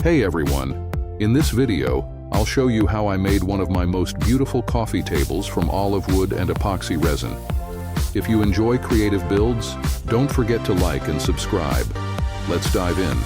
Hey everyone! In this video, I'll show you how I made one of my most beautiful coffee tables from olive wood and epoxy resin. If you enjoy creative builds, don't forget to like and subscribe. Let's dive in.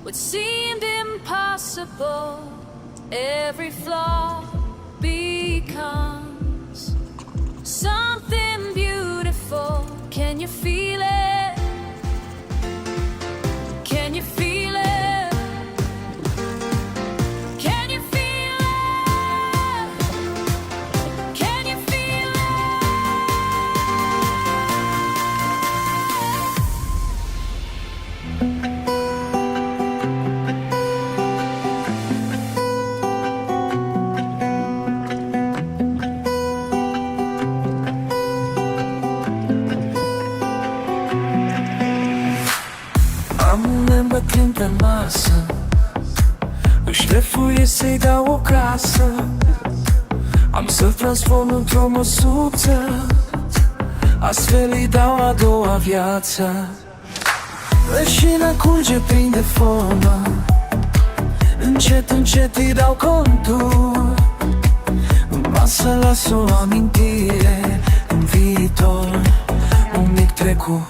What seemed impossible, every flaw becomes something beautiful. Can you feel it? Can you feel it? Can you feel it? Can you feel it? Timp pe masă își șlefuie să-i dau o casă. Am să-l transform într-o măsuță, astfel îi dau a doua viață. Leșina curge, prinde formă, încet, încet îi dau contur. În masă las o amintire, în viitor un mic trecut.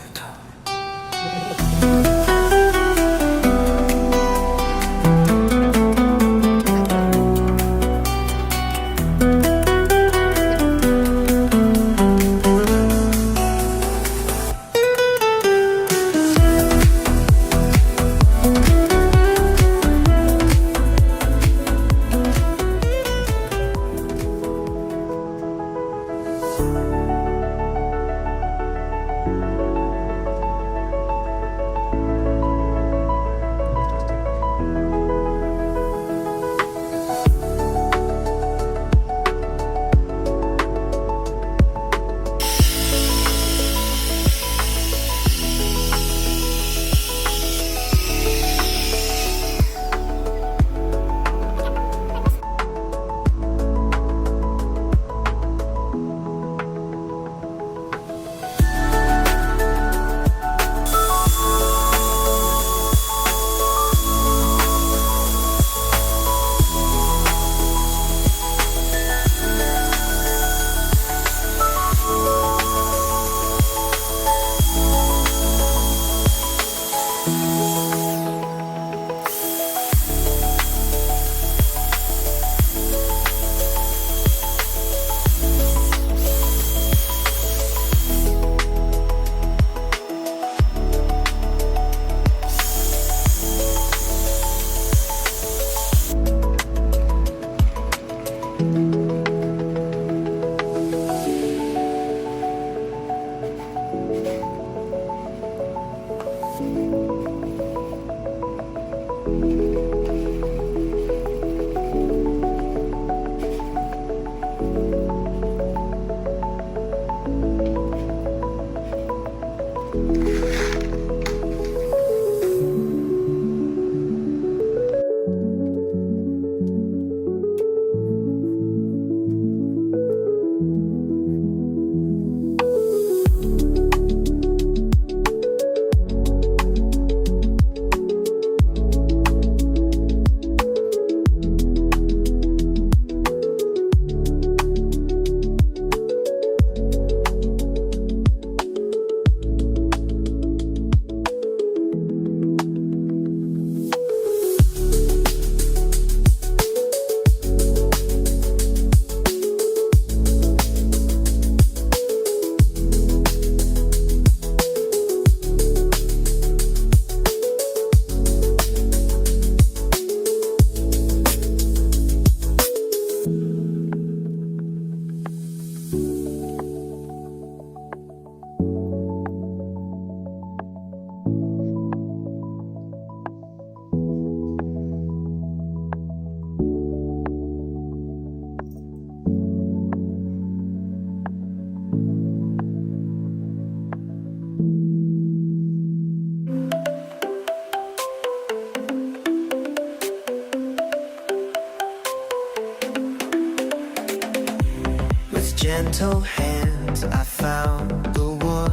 With gentle hands I found the wood,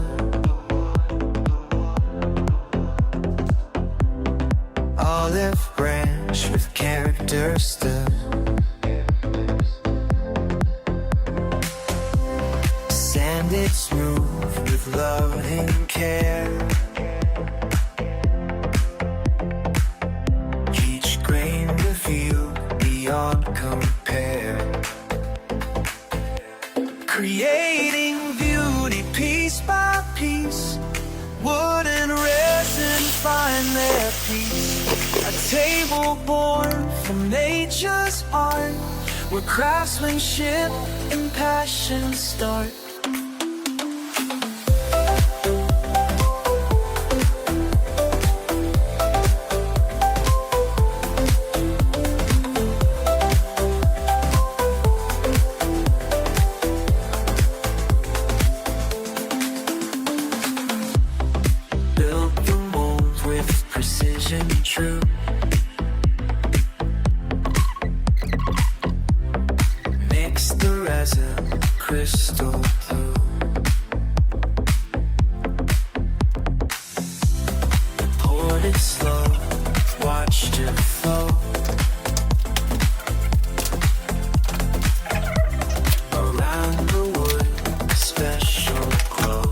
olive branch with character stood, sanded smooth with love and care. Each grain revealed beyond compare, creating beauty piece by piece. Wood and resin find their peace. A table born from nature's art, where craftsmanship and passion start. True. Mix the resin crystal blue. Poured it slow, watched it flow. Around the wood, a special glow.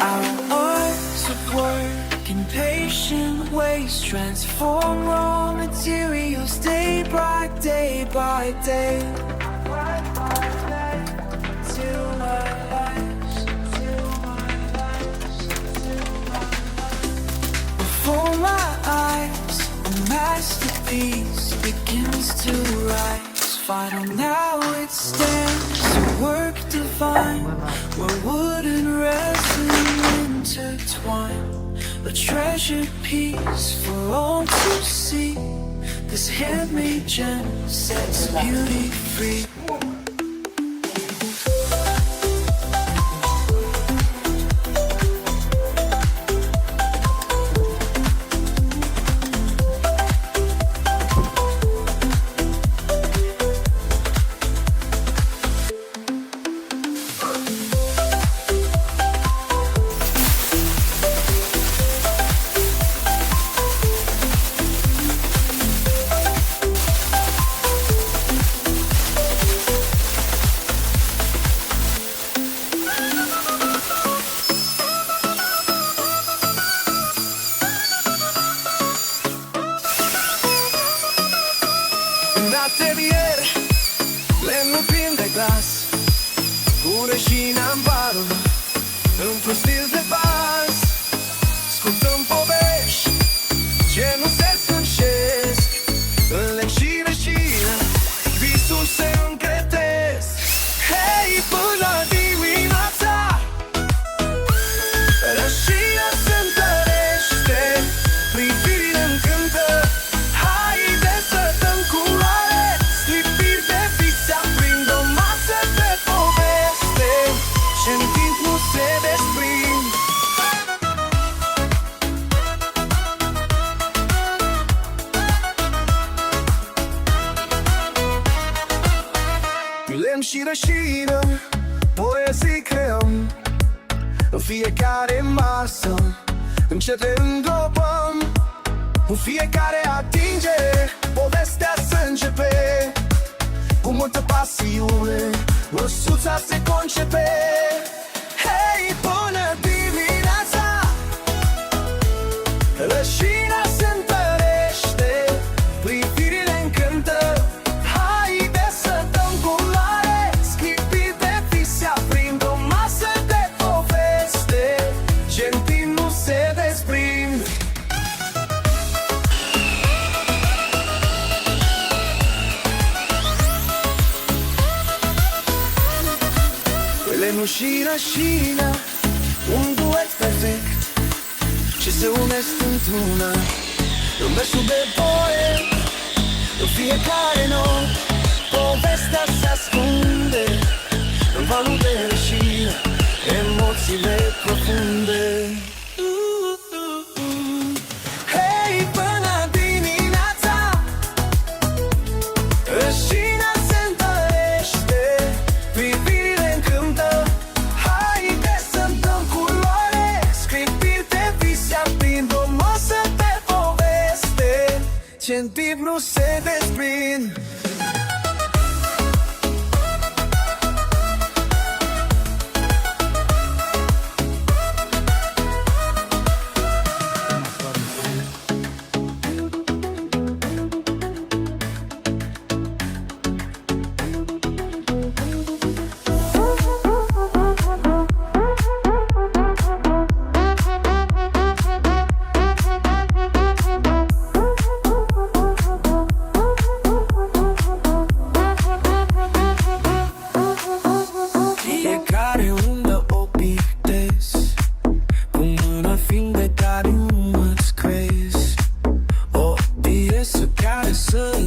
Our arts of work in patient ways transform raw materials day by day by day. Till my lives, before my eyes, a masterpiece begins to rise. Final now it stands, a work divine, where wood and resin intertwine. A treasured piece for all to see. This handmade gem sets beauty free. Atelier, le lupin de glas, cu leșina în barul, într-un stil de baz. Ascultăm povești ce nu se sfârșesc, în lecțiile și rășină, poezii creăm în fiecare masă, încet îndrobăm. În fiecare atingere, povestea să începe. Cu multă pasiune, răsuța se concepe. Hei, până dimineața, rășina se întărește, privirile încântă. Haide să dăm culoare, scripiri de vis se aprind, o masă de poveste, ce în timp nu se desprind. Lemnul și rășina, un duet perfect, ce se unesc într-una, în versul de poet. În fiecare not, povestea se ascunde în valul de rășină, emoțiile profunde. Hei, până dimineața, rășina se întărește, privirile încântă. Haide să dăm culoare, scripiri de vis se aprind, o masă de poveste, ce în timp nu se desprind. Fiecare undă o pictez, cu mâna fiindecare nu mă screzi, o piesă care să